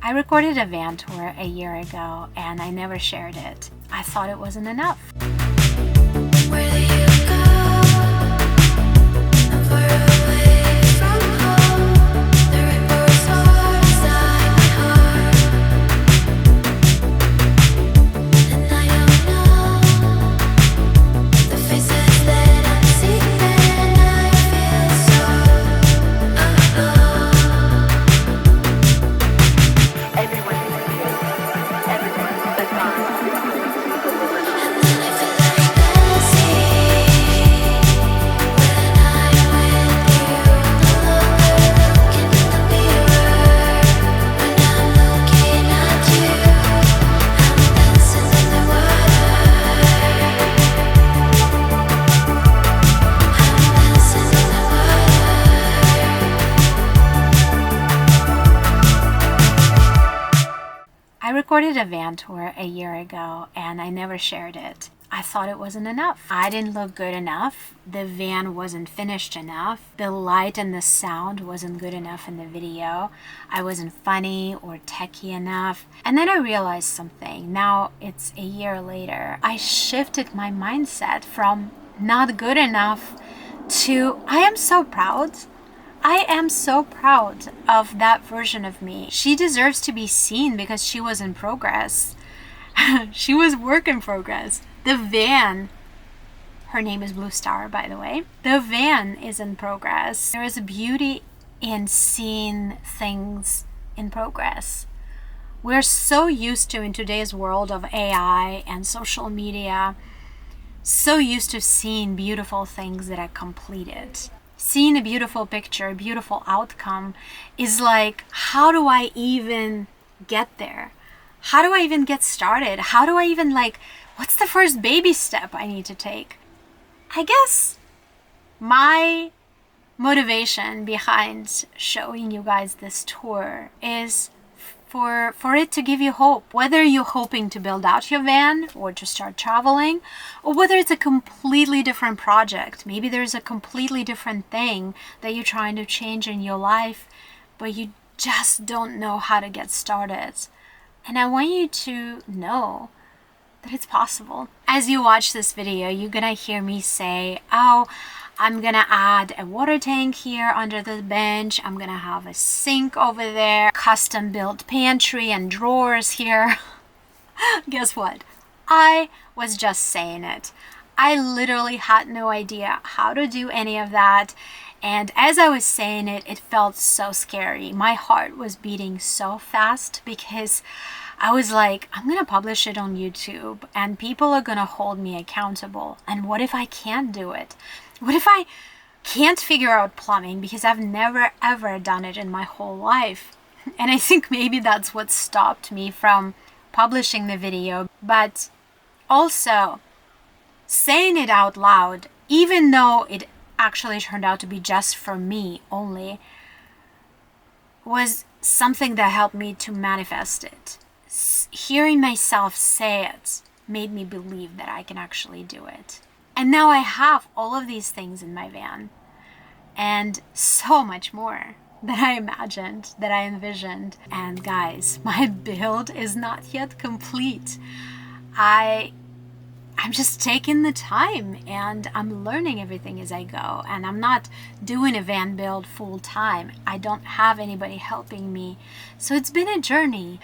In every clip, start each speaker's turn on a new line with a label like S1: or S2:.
S1: I recorded a van tour a year ago and I never shared it. I thought it wasn't enough.
S2: Where do you go? I'm far away from home. The ripples roar inside my heart, and I don't know the faces that I'm seeing, and I feel so alone.
S3: Everyone is here. Everyone is gone.
S2: And then I feel like dancing when I'm with you. No longer looking in the mirror. When I'm looking at you, I'm dancing in the water. I'm dancing in the water.
S1: I recorded a van tour a year ago and I never shared it. I thought it wasn't enough. I didn't look good enough. The van wasn't finished enough. The light and the sound wasn't good enough in the video. I wasn't funny or techy enough. And then I realized something. Now it's a year later. I shifted my mindset from not good enough to I am so proud. I am so proud of that version of me. She deserves to be seen because she was in progress. She was work in progress. The van, her name is Blue Star, by the way. The van is in progress. There is a beauty in seeing things in progress. We're so used to, in today's world of AI and social media, so used to seeing beautiful things that are completed. Seeing a beautiful picture, a beautiful outcome is like, how do I even get there? How do I even get started? How do I even what's the first baby step I need to take? I guess my motivation behind showing you guys this tour is for it to give you hope. Whether you're hoping to build out your van or to start traveling, or whether it's a completely different project. Maybe there's a completely different thing that you're trying to change in your life, but you just don't know how to get started. And I want you to know that it's possible. As you watch this video, you're gonna hear me say, oh, I'm gonna add a water tank here under the bench. I'm gonna have a sink over there, custom built pantry and drawers here. Guess what? I was just saying it. I literally had no idea how to do any of that. And as I was saying it, it felt so scary. My heart was beating so fast because I was like, I'm gonna publish it on YouTube and people are gonna hold me accountable. And what if I can't do it? What if I can't figure out plumbing because I've never ever done it in my whole life? And I think maybe that's what stopped me from publishing the video. But also saying it out loud, even though it actually turned out to be just for me only, was something that helped me to manifest it. Hearing myself say it made me believe that I can actually do it. And now I have all of these things in my van and so much more that I imagined, that I envisioned. And guys, my build is not yet complete. I'm just taking the time and I'm learning everything as I go. And I'm not doing a van build full time. I don't have anybody helping me. So it's been a journey.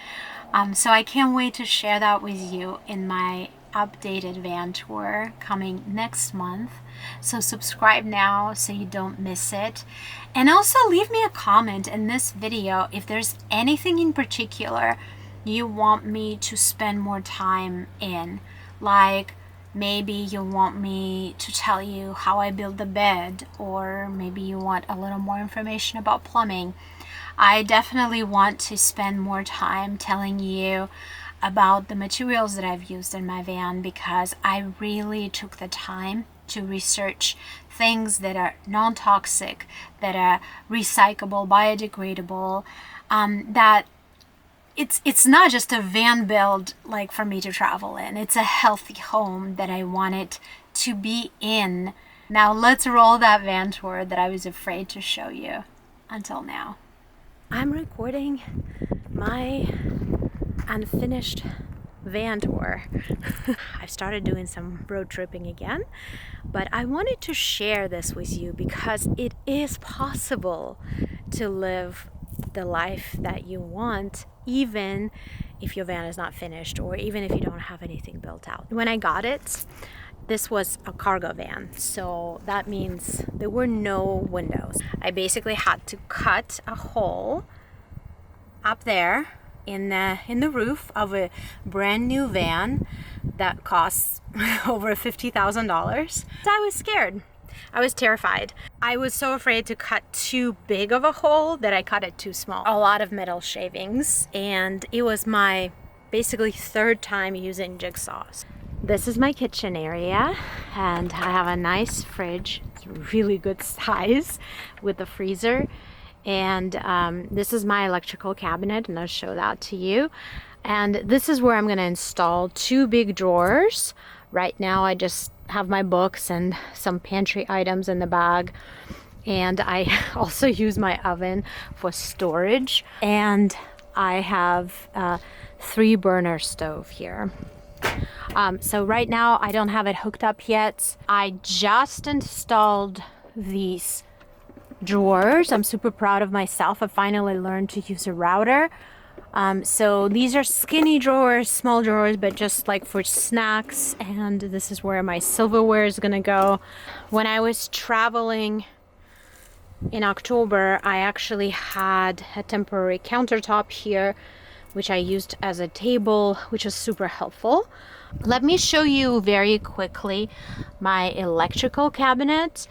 S1: So I can't wait to share that with you in my updated van tour coming next month. So subscribe now so you don't miss it. And also leave me a comment in this video if there's anything in particular you want me to spend more time in. Like maybe you want me to tell you how I build the bed, or maybe you want a little more information about plumbing. I definitely want to spend more time telling you about the materials that I've used in my van because I really took the time to research things that are non-toxic, that are recyclable, biodegradable, that it's not just a van build like for me to travel in. It's a healthy home that I wanted to be in. Now let's roll that van tour that I was afraid to show you until now. I'm recording my unfinished van tour. I've started doing some road tripping again, but I wanted to share this with you because it is possible to live the life that you want, even if your van is not finished or even if you don't have anything built out. When I got it, this was a cargo van, so that means there were no windows. I basically had to cut a hole up there in the roof of a brand new van that costs over $50,000. I was scared. I was terrified. I was so afraid to cut too big of a hole that I cut it too small. A lot of metal shavings, and it was my basically third time using jigsaws. This is my kitchen area, and I have a nice fridge. It's really good size with a freezer. And this is my electrical cabinet, and I'll show that to you. And this is where I'm going to install two big drawers. Right now I just have my books and some pantry items in the bag, and I also use my oven for storage, and I have a 3-burner stove here. So right now I don't have it hooked up yet. I just installed these drawers. I'm super proud of myself. I finally learned to use a router. So these are skinny drawers, small drawers, but just like for snacks. And this is where my silverware is gonna go. When I was traveling in October, I actually had a temporary countertop here, which I used as a table, which was super helpful. Let me show you very quickly my electrical cabinet.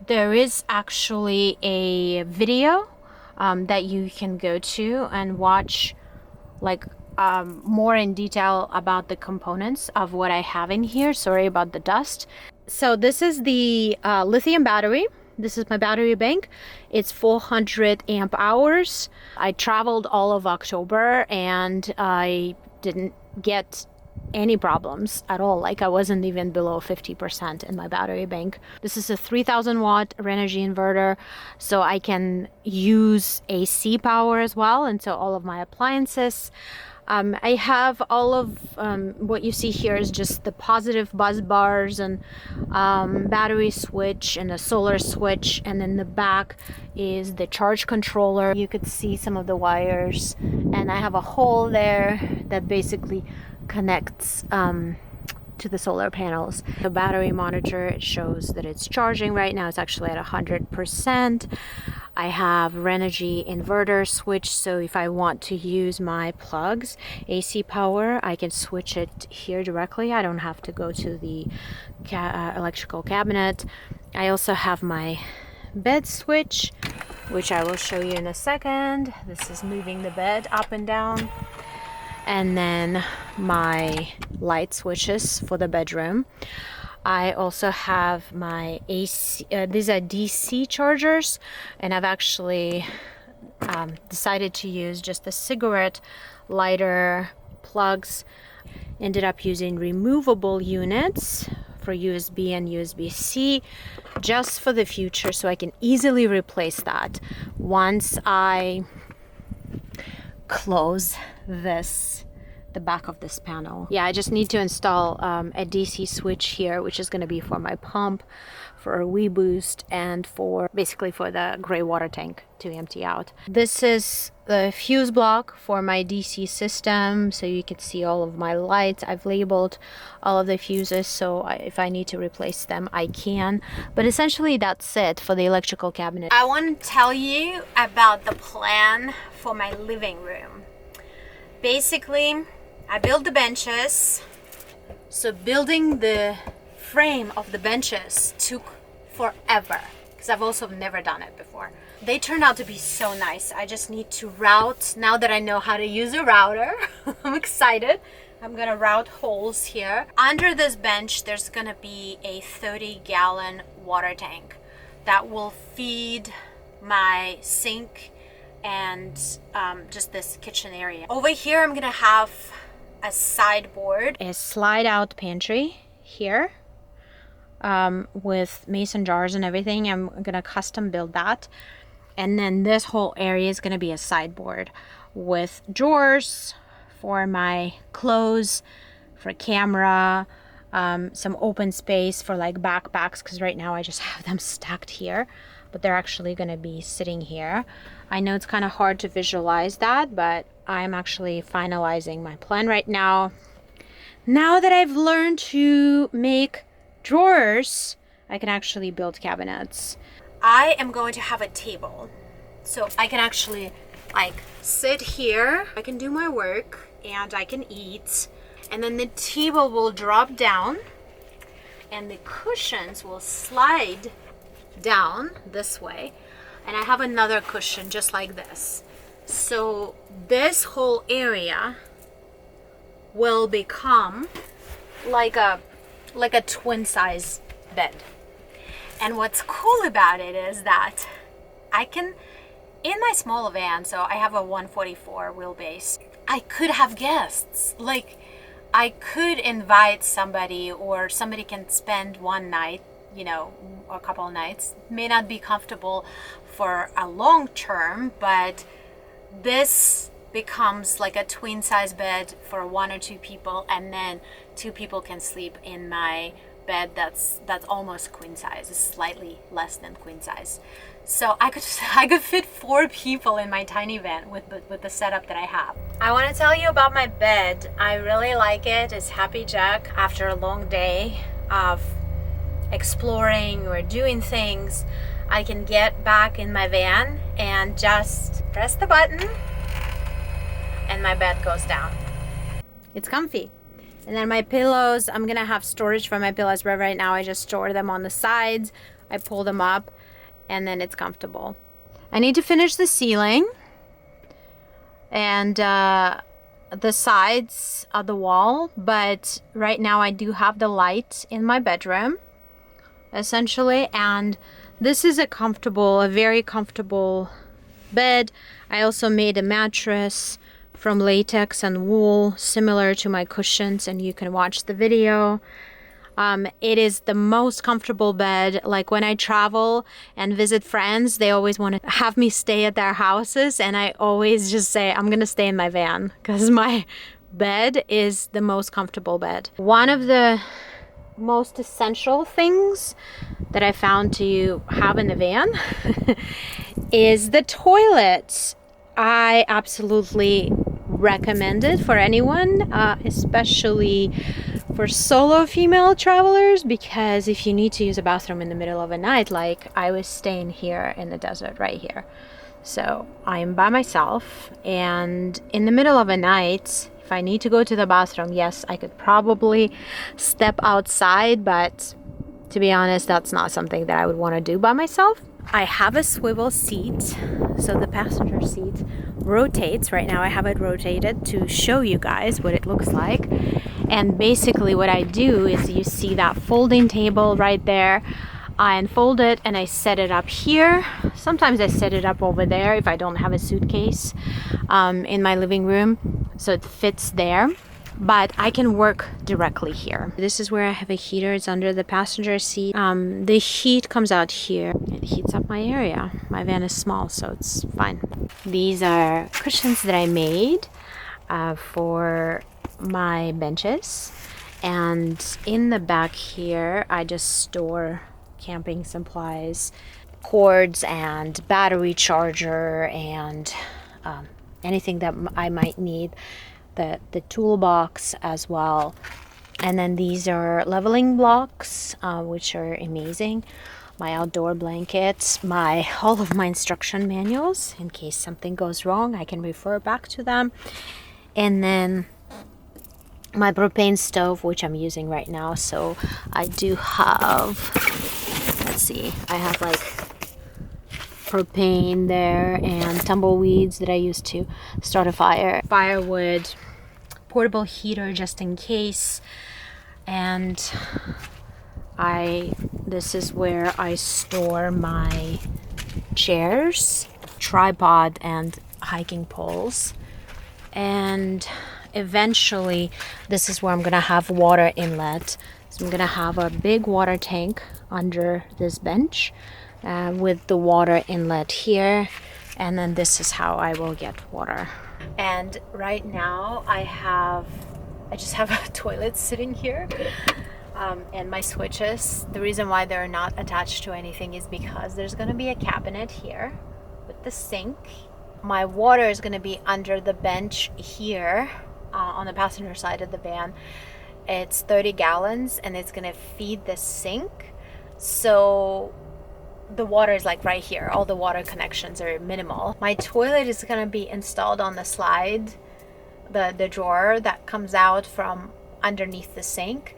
S1: There is actually a video that you can go to and watch like more in detail about the components of what I have in here. Sorry about the dust. So this is the lithium battery. This is my battery bank. It's 400 amp hours. I traveled all of October and I didn't get any problems at all. Like I wasn't even below 50% in my battery bank. This is a 3000 watt Renogy inverter, so I can use AC power as well, and so all of my appliances. I have all of what you see here is just the positive bus bars and battery switch and a solar switch, and in the back is the charge controller. You could see some of the wires, and I have a hole there that basically connects to the solar panels. The battery monitor, it shows that it's charging right now. It's actually at 100%. I have Renogy inverter switch, so if I want to use my plugs, AC power, I can switch it here directly. I don't have to go to the electrical cabinet. I also have my bed switch, which I will show you in a second. This is moving the bed up and down. And then my light switches for the bedroom. I also have my AC, these are DC chargers, and I've actually decided to use just the cigarette lighter plugs. Ended up using removable units for USB and USB-C just for the future, so I can easily replace that once I close the back of this panel. Yeah, I just need to install a DC switch here, which is going to be for my pump, for a wee boost, and for basically for the gray water tank to empty out. This is the fuse block for my DC system, so you can see all of my lights. I've labeled all of the fuses, so if I need to replace them, I can. But essentially that's it for the electrical cabinet. I want to tell you about the plan for my living room. Basically, I built the benches. So building the frame of the benches took forever, because I've also never done it before. They turned out to be so nice. I just need to route, now that I know how to use a router. I'm excited. I'm gonna route holes here. Under this bench, there's gonna be a 30-gallon water tank that will feed my sink and just this kitchen area. Over here, I'm gonna have a sideboard, a slide-out pantry here with mason jars and everything. I'm gonna custom build that. And then this whole area is gonna be a sideboard with drawers for my clothes, for camera, some open space for like backpacks, because right now I just have them stacked here, but they're actually going to be sitting here. I know it's kind of hard to visualize that, but I'm actually finalizing my plan right now. Now that I've learned to make drawers, I can actually build cabinets. I am going to have a table, so I can actually like sit here, I can do my work, and I can eat, and then the table will drop down and the cushions will slide down this way, and I have another cushion just like this. So this whole area will become like a twin size bed. And what's cool about it is that I can, in my small van, so I have a 144 wheelbase, I could have guests. Like, I could invite somebody, or somebody can spend one night, you know, a couple of nights. May not be comfortable for a long term, but this becomes like a twin size bed for 1 or 2 people, and then 2 people can sleep in my bed that's almost queen size. It's slightly less than queen size. So I could fit 4 people in my tiny van with the setup that I have. I want to tell you about my bed. I really like it. It's happijac. After a long day of exploring or doing things, I can get back in my van and just press the button and my bed goes down. It's comfy. And then my pillows, I'm gonna have storage for my pillows, but right now I just store them on the sides. I pull them up and then it's comfortable. I need to finish the ceiling and the sides of the wall, but right now I do have the light in my bedroom essentially, and this is a very comfortable bed. I also made a mattress from latex and wool similar to my cushions, and you can watch the video. It is the most comfortable bed. Like when I travel and visit friends, they always want to have me stay at their houses, and I always just say I'm gonna stay in my van because my bed is the most comfortable bed. One of the most essential things that I found to have in the van is the toilet. I absolutely recommend it for anyone, especially for solo female travelers, because if you need to use a bathroom in the middle of a night, like I was staying here in the desert right here, so I'm by myself, and in the middle of a night, if I need to go to the bathroom, yes, I could probably step outside, but to be honest, that's not something that I would want to do by myself. I have a swivel seat, so the passenger seat rotates. Right now I have it rotated to show you guys what it looks like. And basically what I do is, you see that folding table right there, I unfold it and I set it up here. Sometimes I set it up over there if I don't have a suitcase in my living room, so it fits there. But I can work directly here. This is where I have a heater. It's under the passenger seat. The heat comes out here. It heats up my area. My van is small, so it's fine. These are cushions that I made for my benches. And in the back here, I just store camping supplies, cords and battery charger, and anything that I might need. The toolbox as well. And then these are leveling blocks, which are amazing. My outdoor blankets, all of my instruction manuals, in case something goes wrong, I can refer back to them. And then my propane stove, which I'm using right now. So I do have, let's see, I have like propane there and tumbleweeds that I use to start a fire, firewood, portable heater just in case. And this is where I store my chairs, tripod, and hiking poles. And eventually this is where I'm gonna have water inlet. So I'm gonna have a big water tank under this bench with the water inlet here, and then this is how I will get water And right now I just have a toilet sitting here, and my switches. The reason why they're not attached to anything is because there's going to be a cabinet here with the sink. My water is going to be under the bench here, on the passenger side of the van. It's 30 gallons and it's going to feed the sink. So the water is like right here. All the water connections are minimal. My toilet is going to be installed on the slide, the drawer that comes out from underneath the sink.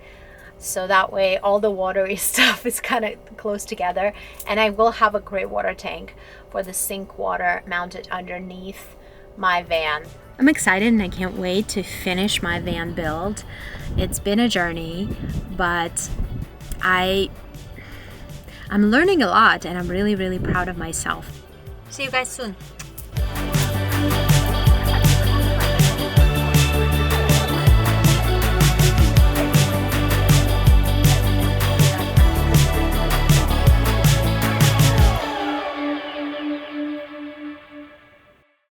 S1: So that way all the watery stuff is kind of close together. And I will have a gray water tank for the sink water mounted underneath my van. I'm excited and I can't wait to finish my van build. It's been a journey, but I'm learning a lot and I'm really, really proud of myself. See you guys soon.